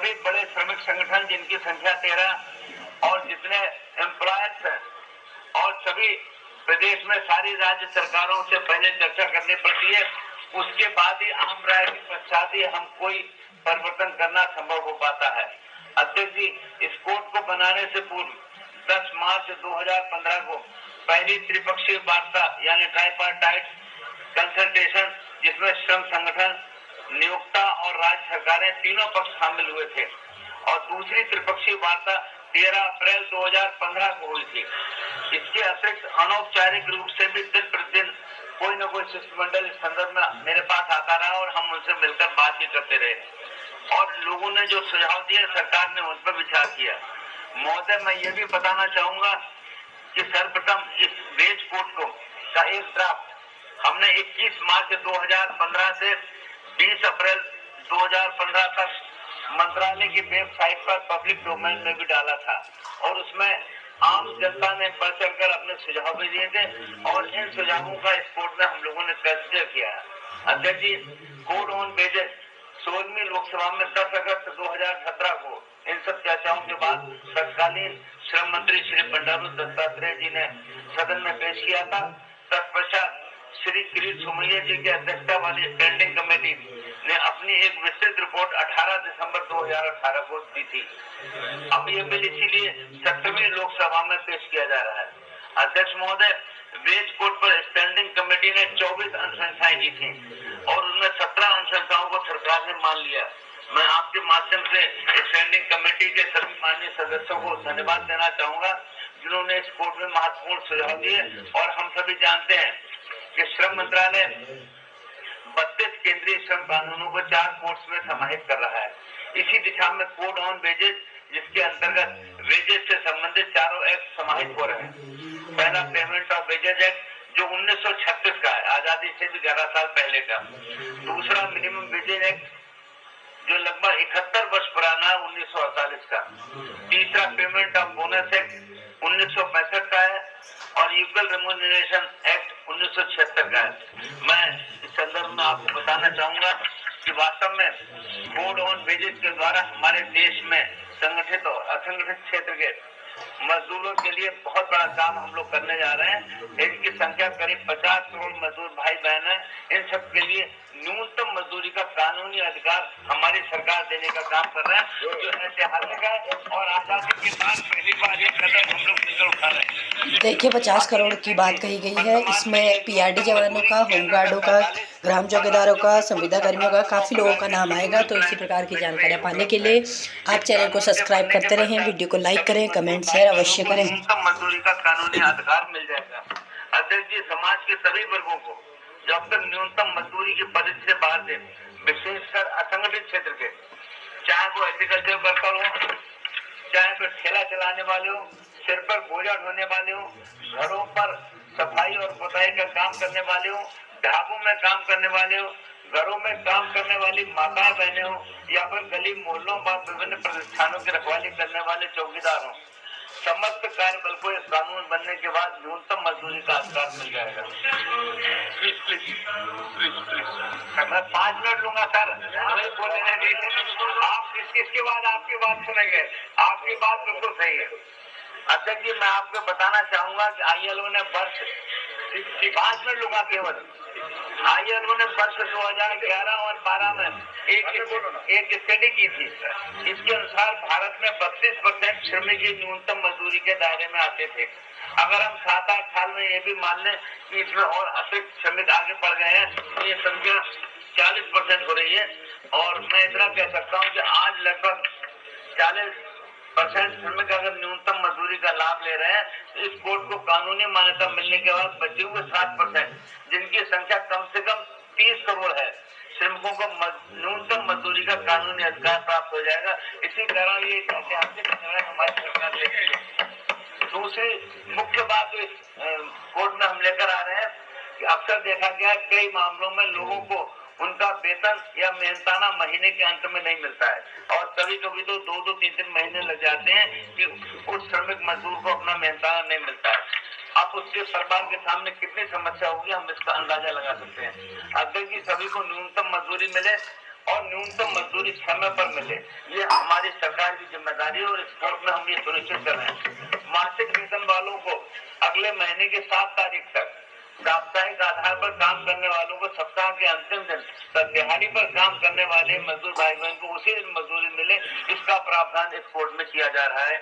सभी बड़े श्रमिक संगठन जिनकी संख्या 13 और जितने एम्प्लॉयर्स हैं और सभी प्रदेश में सारी राज्य सरकारों से पहले चर्चा करनी पड़ती है, उसके बाद ही आम राय के पश्चात ही हम कोई परिवर्तन करना संभव हो पाता है। अध्यक्ष जी, इस कोर्ट को बनाने से पूर्व 10 मार्च 2015 को पहली त्रिपक्षीय वार्ता यानी ट्राइपार्टाइट कंसल्टेशन, जिसमें श्रम संगठन, नियोक्ता और राज्य सरकारें तीनों पक्ष शामिल हुए थे, और दूसरी त्रिपक्षीय वार्ता 13 अप्रैल 2015 को हुई थी। इसके अतिरिक्त अनौपचारिक रूप से भी दिन प्रतिदिन कोई न कोई शिष्टमंडल इस संदर्भ में मेरे पास आता रहा और हम उनसे मिलकर बात भी करते रहे, और लोगों ने जो सुझाव दिए सरकार ने उन पर विचार किया। महोदय, मैं ये भी बताना चाहूंगा कि सर्वप्रथम इस वेज कोड को का एक ड्राफ्ट हमने 21 मार्च 2015 से 20 अप्रैल 2015 तक मंत्रालय की वेबसाइट पर पब्लिक डोमेन में भी डाला था, और उसमें आम जनता ने बढ़ चढ़कर अपने सुझाव भी दिए थे, और इन सुझावों का इस कोर्ट में हम लोगों ने कंसिडर किया है। अध्यक्ष जी, कोड ऑन वेजेस 16वीं लोकसभा में 10 अगस्त 2017 को इन सब चर्चाओं के बाद तत्कालीन श्रम मंत्री श्री बंडारू दत्तात्रेय जी ने सदन में पेश किया था। तत्पश्चात श्री किरीट सोमैया जी की अध्यक्षता वाली स्टैंडिंग कमेटी ने अपनी एक विस्तृत रिपोर्ट 18 दिसंबर 2018 को दी थी। अब ये बिल इसीलिए 17वीं लोकसभा में पेश किया जा रहा है। अध्यक्ष महोदय, वेज कोड पर स्टैंडिंग कमेटी ने 24 अनुशंसाएं की थी, और उनमें 17 अनुशंसाओं को सरकार ने मान लिया। मैं आपके माध्यम से स्टैंडिंग कमेटी के सभी माननीय सदस्यों को धन्यवाद देना चाहूंगा, जिन्होंने इस कोर्ट में महत्वपूर्ण सुझाव दिए। और हम सभी जानते हैं कि श्रम मंत्रालय 32 केंद्रीय श्रम कानूनों को 4 कोर्ट्स में समाहित कर रहा है। इसी दिशा में कोड ऑन वेजेस, जिसके अंतर्गत वेजेस से संबंधित चारों एक्ट समाहित हो रहे हैं। पहला पेमेंट ऑफ वेजेस एक्ट, जो 1936 का है, आजादी से भी 11 साल पहले का। दूसरा मिनिमम वेजेस एक्ट, जो लगभग 71 वर्ष पुराना है, 1948 का। तीसरा पेमेंट ऑफ बोनस एक्ट 1965 का है, और इक्वल रेम्यूनरेशन एक्ट 1976 का है। मैं इस संदर्भ में आपको बताना चाहूंगा कि वास्तव में कोड ऑन वेजेस के द्वारा हमारे देश में संगठित और असंगठित क्षेत्र के मजदूरों के लिए बहुत बड़ा काम हम लोग करने जा रहे हैं। इनकी संख्या करीब 50 करोड़ मजदूर भाई बहन है। इन सब के लिए न्यूनतम मजदूरी का कानूनी अधिकार हमारी सरकार देने का काम कर रहा है, जो ऐतिहासिक है, और आजादी के बाद पहली बार ये कदम हम लोग मिलकर उठा रहे हैं। देखिए, 50 करोड़ की बात कही गई है। इसमें पीआरडी जवानों का, होमगार्डों का, ग्राम चौकीदारों का, संविदा कर्मियों का, काफ़ी लोगों का नाम आएगा। तो इसी प्रकार की जानकारियाँ पाने के लिए आप चैनल को सब्सक्राइब करते रहें, वीडियो को लाइक करें, कमेंट शेयर अवश्य करें। न्यूनतम मजदूरी का कानूनी अधिकार मिल जाएगा। अध्यक्ष जी, समाज के सभी वर्गों को जब तक न्यूनतम मजदूरी की परिधि से बाहर दे, विशेषकर असंगठित क्षेत्र के, चाहे वो एग्रीकल्चर वर्कर हो, चाहे वो ठेला चलाने वाले हो, सिर पर बोझा ढोने वाले हो, घरों पर सफाई और पुताई का काम करने वाले हो, ढाबों में काम करने वाले हो, घरों में काम करने वाली माताएं बहनें हो, या फिर गली मोहल्लों व विभिन्न प्रतिष्ठानों की रखवाली करने वाले चौकीदार हो, समस्त कार्य बल को इस कानून बनने के बाद न्यूनतम मजदूरी का अधिकार मिल जाएगा। मैं 5 मिनट लूंगा सर, नहीं बोलने दीजिए। आप इसके बाद आपकी बात सुनेंगे। आपकी बात बिल्कुल सही है। अध्यक्ष जी, मैं आपको बताना चाहूंगा कि ILO ने वर्ष 5 मिनट लूंगा केवल। ILO ने वर्ष 2011 और 12 में एक स्टडी की थी। इसके अनुसार भारत में 32% श्रमिक न्यूनतम मजदूरी के दायरे में आते थे। अगर हम 7-8 साल में ये भी मान लें कि इसमें और अतिरिक्त श्रमिक आगे बढ़ गए हैं, तो ये संख्या 40% हो रही है। और मैं इतना कह सकता हूँ कि आज लगभग 40% श्रमिक अगर न्यूनतम मजदूरी का लाभ ले रहे हैं, तो इस कोड को कानूनी मान्यता मिलने के बाद बचे हुए 7%, जिनकी संख्या कम से कम 30 करोड़ है, श्रमिकों को न्यूनतम मजदूरी का कानूनी अधिकार प्राप्त हो जाएगा। इसी कारण ये एक ऐतिहासिक निर्णय हमारी सरकार ले रही है। दूसरी मुख्य बात जो इस कोड में हम लेकर आ रहे हैं कि अक्सर देखा गया है कई मामलों में लोगों को उनका वेतन या मेहनताना महीने के अंत में नहीं मिलता है, और कभी कभी तो 2-2, 3-3 महीने लग जाते हैं कि उस श्रमिक मजदूर को अपना मेहनताना नहीं मिलता है। अब उसके परिवार के सामने कितनी समस्या होगी, हम इसका अंदाजा लगा सकते हैं। अध्यक्ष जी, सभी को न्यूनतम मजदूरी मिले, और न्यूनतम मजदूरी समय पर मिले। ये हमारी सरकार की जिम्मेदारी है और इस कोर्ट में हम ये सुनिश्चित कर रहे हैं। मासिक वेतन वालों को अगले महीने की 7 तारीख तक, साप्ताहिक आधार पर काम करने वालों को सप्ताह के अंतिम दिन दिहाड़ी पर काम करने वाले मजदूर भाई बहन को उसी दिन मजदूरी मिले, इसका प्रावधान इस कोर्ट में किया जा रहा है।